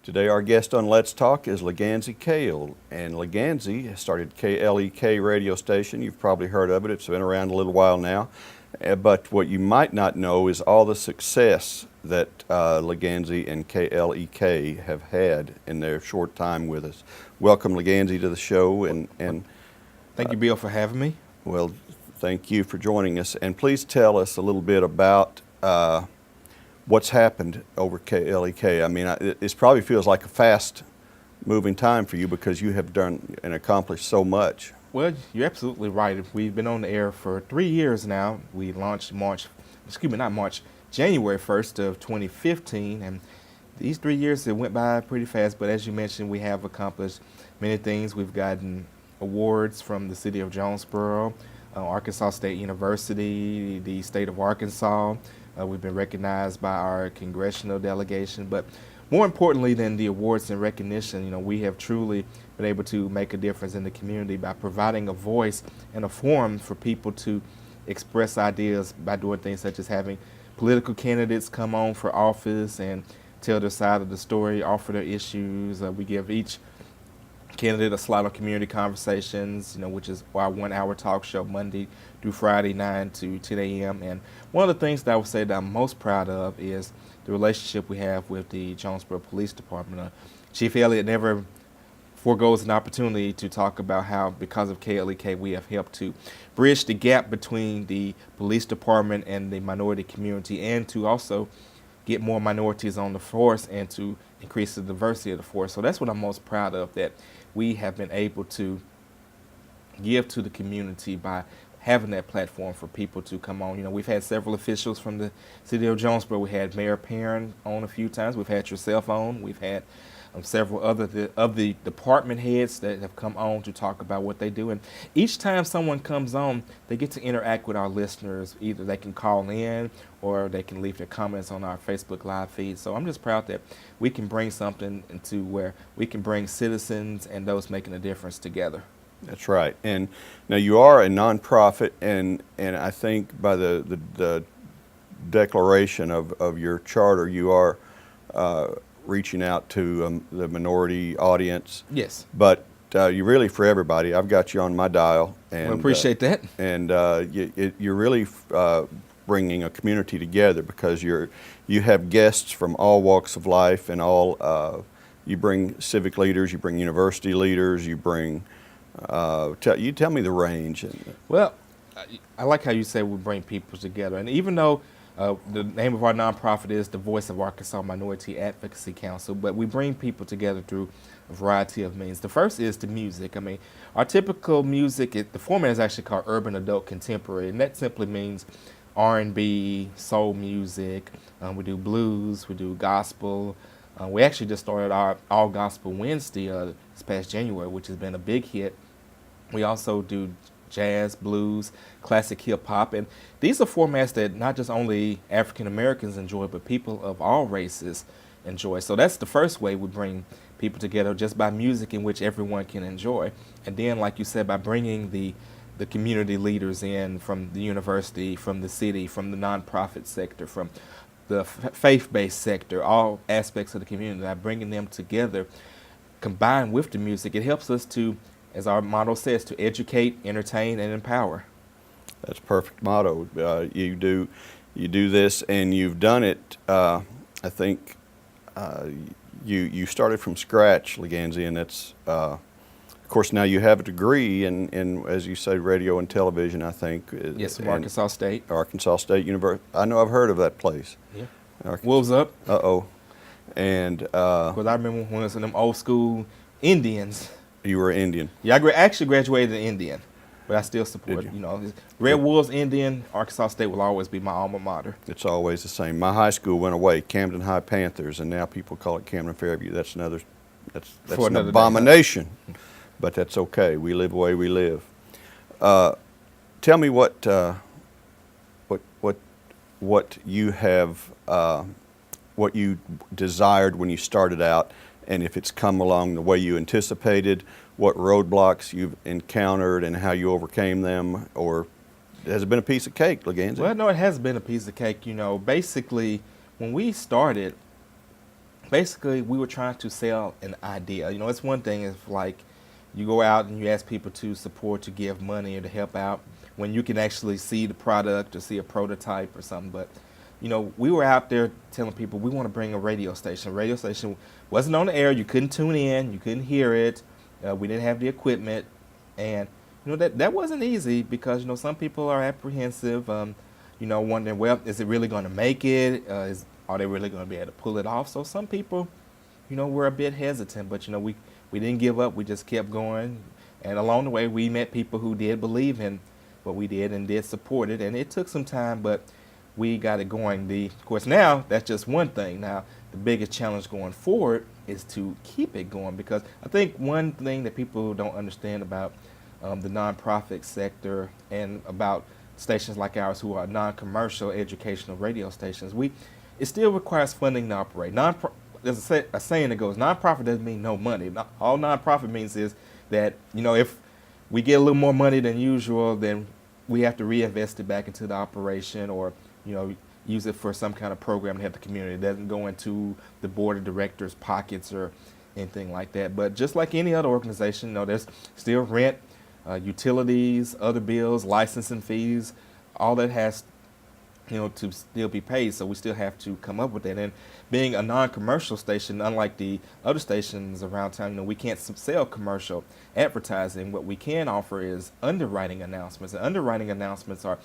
Today our guest on Let's Talk is LaGanzie Kale, and LaGanzie has started KLEK radio station. You've probably heard of it. It's been around a little while now. But what you might not know is all the success that LaGanzie and KLEK have had in their short time with us. Welcome, LaGanzie, to the show. And Thank you, Bill, for having me. Well, thank you for joining us. And please tell us a little bit about what's happened over KLEK. I mean, it probably feels like a fast-moving time for you because you have done and accomplished so much. Well, you're absolutely right. We've been on the air for 3 years now. We launched January 1st of 2015, and these 3 years, it went by pretty fast, but as you mentioned, we have accomplished many things. We've gotten awards from the city of Jonesboro, Arkansas State University, the state of Arkansas. We've been recognized by our congressional delegation, but more importantly than the awards and recognition, we have truly been able to make a difference in the community by providing a voice and a forum for people to express ideas by doing things such as having political candidates come on for office and tell their side of the story, offer their issues. We give each candidate a slot on community conversations, which is our 1-hour talk show Monday through Friday, 9 to 10 a.m. And one of the things that I would say that I'm most proud of is the relationship we have with the Jonesboro Police Department. Chief Elliott never foregoes an opportunity to talk about how, because of KLEK, we have helped to bridge the gap between the police department and the minority community, and to also get more minorities on the force and to increase the diversity of the force. So that's what I'm most proud of, that we have been able to give to the community by having that platform for people to come on. We've had several officials from the city of Jonesboro. We had Mayor Perrin on a few times. We've had yourself on. We've had several other of the department heads that have come on to talk about what they do. And each time someone comes on, they get to interact with our listeners. Either they can call in or they can leave their comments on our Facebook Live feed. So I'm just proud that we can bring something into where we can bring citizens and those making a difference together. That's right. And now you are a nonprofit, and I think by the declaration of your charter, you are reaching out to the minority audience. Yes. But you're really for everybody. I've got you on my dial. And I appreciate that. And you're really bringing a community together because you have guests from all walks of life and all. You bring civic leaders, you bring university leaders, you bring. You tell me the range. Well, I like how you say we bring people together, and even though the name of our nonprofit is the Voice of Arkansas Minority Advocacy Council, but we bring people together through a variety of means. The first is the music. I mean, our typical music, the format is actually called Urban Adult Contemporary, and that simply means R&B, soul music. We do blues, we do gospel. We actually just started our All Gospel Wednesday this past January, which has been a big hit. We also do jazz, blues, classic hip hop, and these are formats that not just only African Americans enjoy, but people of all races enjoy. So that's the first way we bring people together, just by music in which everyone can enjoy. And then, like you said, by bringing the community leaders in from the university, from the city, from the nonprofit sector, from the faith-based sector, all aspects of the community, by bringing them together, combined with the music, it helps us to, as our motto says, to educate, entertain, and empower. That's a perfect motto. You do this, and you've done it. I think you started from scratch, LaGanzie, and that's of course now you have a degree in as you say, radio and television. I think. Yes, from Arkansas State. Arkansas State University. I know I've heard of that place. Yeah. Wolves up. And because I remember when it was in them old school Indians. You were Indian. Yeah, I actually graduated in Indian, but I still support, Red Wolves, Indian, Arkansas State will always be my alma mater. It's always the same. My high school went away, Camden High Panthers, and now people call it Camden Fairview. That's an abomination, but that's okay. We live the way we live. Tell me what you have, what you desired when you started out, and if it's come along the way you anticipated, what roadblocks you've encountered and how you overcame them, or has it been a piece of cake, LaGanzie? Well, no, it has been a piece of cake. Basically, when we started, basically we were trying to sell an idea. You know, it's one thing if like you go out and you ask people to support, to give money or to help out when you can actually see the product or see a prototype or something. But you know, we were out there telling people we want to bring a radio station. A radio station wasn't on the air. You couldn't tune in. You couldn't hear it. We didn't have the equipment, and you know that wasn't easy because you know some people are apprehensive. You know, wondering, well, is it really going to make it? Are they really going to be able to pull it off? So some people, you know, were a bit hesitant, but you know, we didn't give up. We just kept going, and along the way, we met people who did believe in what we did and did support it. And it took some time, but we got it going. Of course, now that's just one thing. Now, the biggest challenge going forward is to keep it going, because I think one thing that people don't understand about the nonprofit sector and about stations like ours who are non-commercial educational radio stations, it still requires funding to operate. There's a saying that goes, nonprofit doesn't mean no money. All nonprofit means is that, you know, if we get a little more money than usual, then we have to reinvest it back into the operation, or you know, use it for some kind of program to help the community. It doesn't go into the board of directors' pockets or anything like that. But just like any other organization, you know, there's still rent, utilities, other bills, licensing fees, all that has, you know, to still be paid. So we still have to come up with that. And being a non-commercial station, unlike the other stations around town, you know, we can't sell commercial advertising. What we can offer is underwriting announcements. And underwriting announcements are,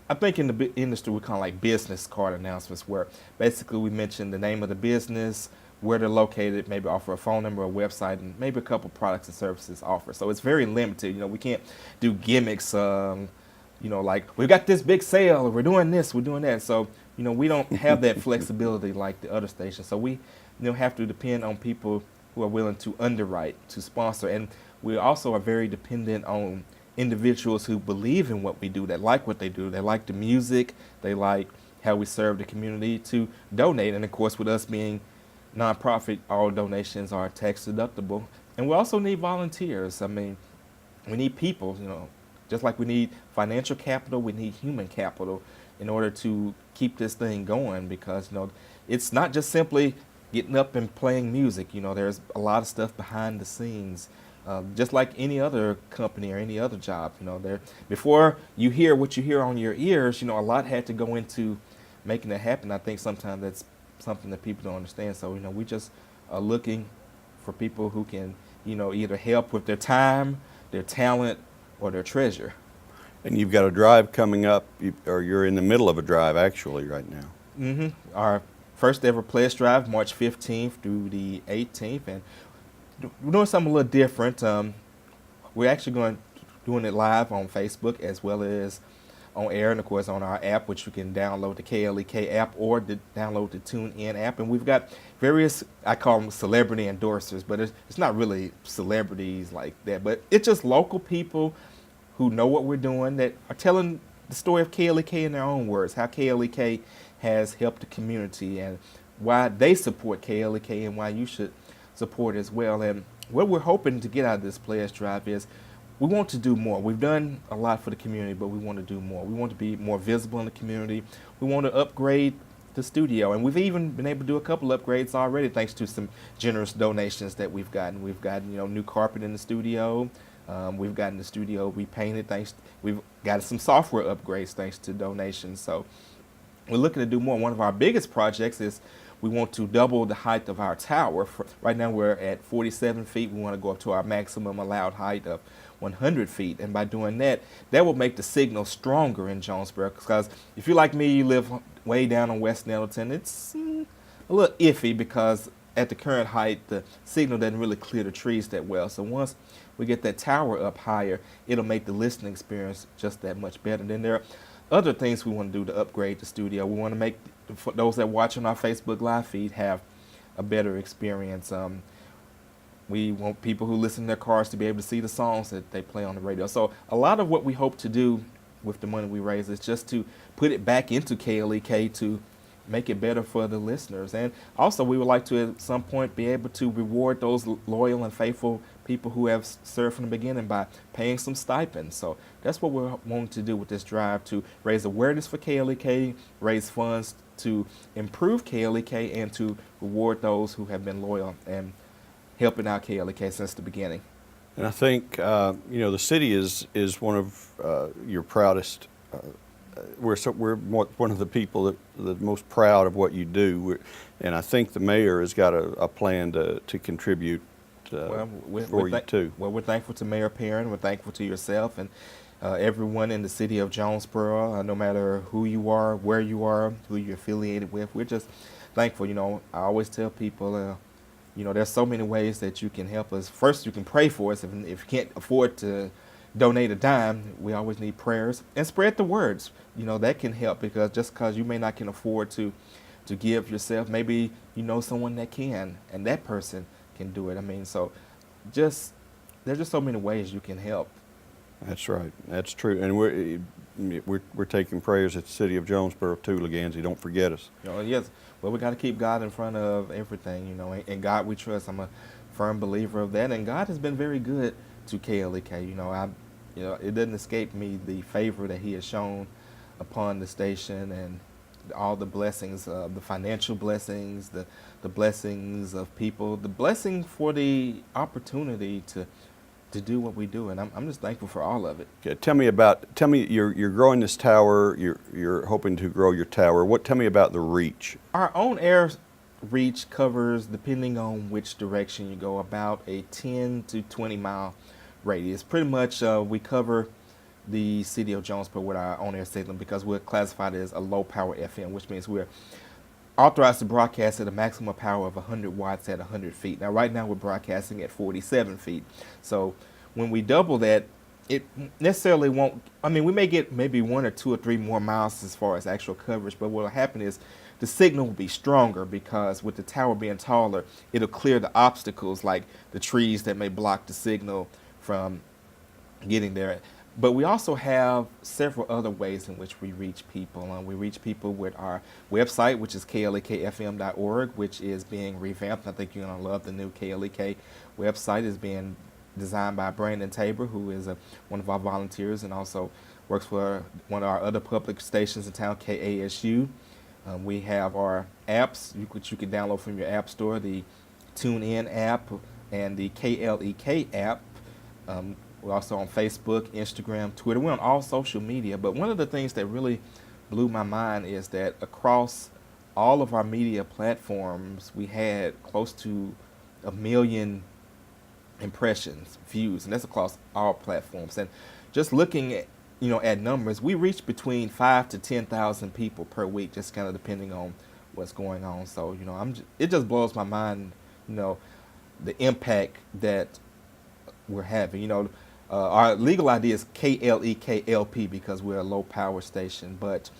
I think in the industry we call like business card announcements, where basically we mention the name of the business, where they're located, maybe offer a phone number, a website, and maybe a couple products and services offered. So it's very limited. You know, we can't do gimmicks. You know, like we've got this big sale, or we're doing this, we're doing that. So you know, we don't have that flexibility like the other stations. So we, you know, have to depend on people who are willing to underwrite, to sponsor, and we also are very dependent on individuals who believe in what we do, that like what they do, they like the music, they like how we serve the community, to donate. And of course, with us being nonprofit, all donations are tax deductible. And we also need volunteers. I mean, we need people, you know, just like we need financial capital, we need human capital in order to keep this thing going, because, you know, it's not just simply getting up and playing music. You know, there's a lot of stuff behind the scenes. Just like any other company or any other job, you know, before you hear what you hear on your ears, you know, a lot had to go into making it happen. I think sometimes that's something that people don't understand. So, you know, we just are looking for people who can, you know, either help with their time, their talent, or their treasure. And you've got a drive coming up, or you're in the middle of a drive actually right now. Mm-hmm. Our first ever pledge drive, March 15th through the 18th, and we're doing something a little different. We're actually doing it live on Facebook as well as on air, and of course on our app, which you can download the KLEK app or download the TuneIn app. And we've got various, I call them celebrity endorsers, but it's not really celebrities like that, but it's just local people who know what we're doing, that are telling the story of KLEK in their own words, how KLEK has helped the community and why they support KLEK and why you should support as well. And what we're hoping to get out of this pledge drive is we want to do more. We've done a lot for the community, but we want to do more. We want to be more visible in the community. We want to upgrade the studio, and we've even been able to do a couple upgrades already thanks to some generous donations that we've gotten. We've gotten, you know, new carpet in the studio. We've gotten the studio repainted. We've got some software upgrades thanks to donations. So we're looking to do more. One of our biggest projects is we want to double the height of our tower. Right now we're at 47 feet. We want to go up to our maximum allowed height of 100 feet. And by doing that, that will make the signal stronger in Jonesboro. Because if you're like me, you live way down on West Nettleton, it's a little iffy because at the current height, the signal doesn't really clear the trees that well. So once we get that tower up higher, it'll make the listening experience just that much better. And then there are other things we want to do to upgrade the studio. We want to make those that watch on our Facebook Live feed have a better experience. We want people who listen in their cars to be able to see the songs that they play on the radio. So a lot of what we hope to do with the money we raise is just to put it back into KLEK to make it better for the listeners. And also we would like to at some point be able to reward those loyal and faithful people who have served from the beginning by paying some stipends. So that's what we're wanting to do with this drive, to raise awareness for KLEK, raise funds to improve KLEK and to reward those who have been loyal and helping out KLEK since the beginning. And I think the city is one of your proudest. We're one of the people that the most proud of what you do, and I think the mayor has got a plan to contribute for you too. Well, we're thankful to Mayor Perrin. We're thankful to yourself and everyone in the city of Jonesboro. No matter who you are, where you are, who you're affiliated with, we're just thankful. I always tell people, there's so many ways that you can help us. First, you can pray for us. If you can't afford to donate a dime, we always need prayers, and spread the words. That can help, because just because you may not can afford to give yourself, maybe you know someone that can, and that person can do it. So there's just so many ways you can help. That's right. That's true. And we're taking prayers at the city of Jonesboro too, LaGanzie. Don't forget us. Yes. Well, we got to keep God in front of everything, and God we trust. I'm a firm believer of that, and God has been very good to KLEK. It doesn't escape me the favor that He has shown upon the station, and all the blessings, the financial blessings, the blessings of people, the blessing for the opportunity to do what we do, and I'm just thankful for all of it. Okay, tell me you're growing this tower. You're hoping to grow your tower. Tell me about the reach. Our own air reach covers, depending on which direction you go, about a 10 to 20 mile radius. Pretty much we cover the city of Jonesboro with our own air signal, because we're classified as a low power FM, which means we're authorized to broadcast at a maximum power of 100 watts at 100 feet. Now, right now we're broadcasting at 47 feet. So when we double that, it necessarily won't, we may get maybe 1 or 2 or 3 more miles as far as actual coverage, but what will happen is the signal will be stronger, because with the tower being taller, it'll clear the obstacles like the trees that may block the signal from getting there. But we also have several other ways in which we reach people. We reach people with our website, which is klekfm.org, which is being revamped. I think you're going to love the new KLEK website. It's being designed by Brandon Tabor, who is one of our volunteers and also works for one of our other public stations in town, KASU. We have our apps, which you can download from your app store, the TuneIn app and the KLEK app. We're also on Facebook, Instagram, Twitter. We're on all social media. But one of the things that really blew my mind is that across all of our media platforms, we had close to 1 million impressions, views, and that's across all platforms. And just looking at numbers, we reach between 5,000 to 10,000 people per week, just kind of depending on what's going on. So it just blows my mind, the impact that we're having. Our legal ID is KLEKLP, because we're a low power station. But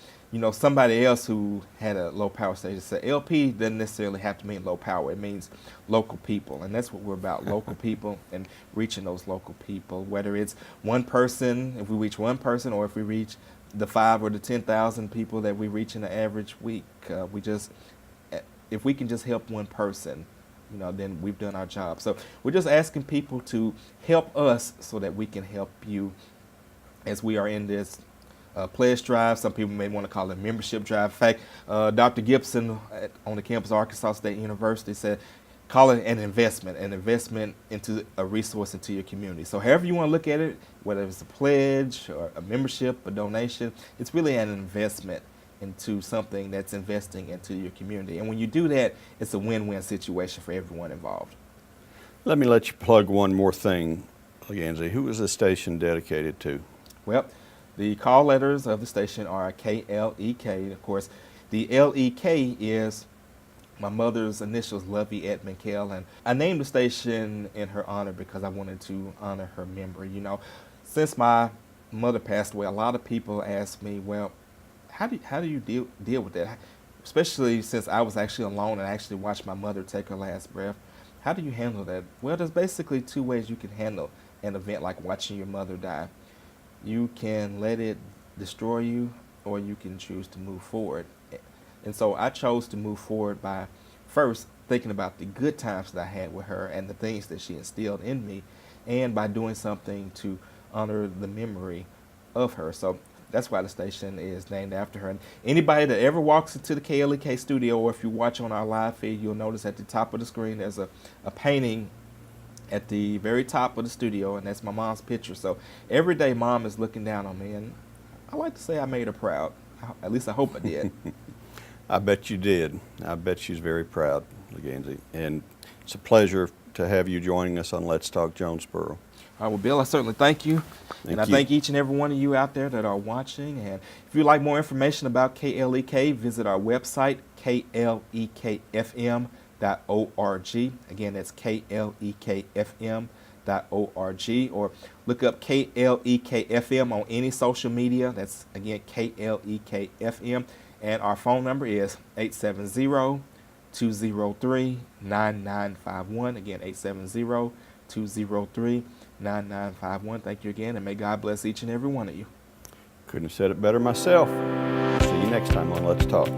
somebody else who had a low power station said LP doesn't necessarily have to mean low power. It means local people, and that's what we're about: local people and reaching those local people. Whether it's one person, if we reach one person, or if we reach the 5 or the 10,000 people that we reach in an average week, if we can just help one person, then we've done our job. So we're just asking people to help us so that we can help you, as we are in this pledge drive. Some people may want to call it membership drive. In fact, Dr. Gibson on the campus of Arkansas State University said, call it an investment into a resource into your community. So however you want to look at it, whether it's a pledge or a membership, a donation, it's really an investment into something that's investing into your community. And when you do that, it's a win-win situation for everyone involved. Let me let you plug one more thing, LaGanzie. Who is this station dedicated to? Well, the call letters of the station are KLEK. Of course, the LEK is my mother's initials, Lovey Edmund Kale, and I named the station in her honor because I wanted to honor her memory. Since my mother passed away, a lot of people ask me, well, how do you deal with that? Especially since I was actually alone and actually watched my mother take her last breath. How do you handle that? Well, there's basically 2 ways you can handle an event like watching your mother die. You can let it destroy you, or you can choose to move forward. And so I chose to move forward by first thinking about the good times that I had with her and the things that she instilled in me, and by doing something to honor the memory of her. So that's why the station is named after her. And anybody that ever walks into the KLEK studio, or if you watch on our live feed, you'll notice at the top of the screen there's a painting at the very top of the studio, and that's my mom's picture. So every day Mom is looking down on me, and I like to say I made her proud. At least I hope I did. I bet you did. I bet she's very proud, LaGanzie. And it's a pleasure to have you joining us on Let's Talk Jonesboro. All right, well, Bill, I certainly thank you. And I thank each and every one of you out there that are watching. And if you'd like more information about KLEK, visit our website, KLEKFM.org. Again, that's KLEKFM.org. Or look up KLEKFM on any social media. That's, again, KLEKFM. And our phone number is 870-203-9951. Again, 870-203-9951. Thank you again, and may God bless each and every one of you. Couldn't have said it better myself. See you next time on Let's Talk.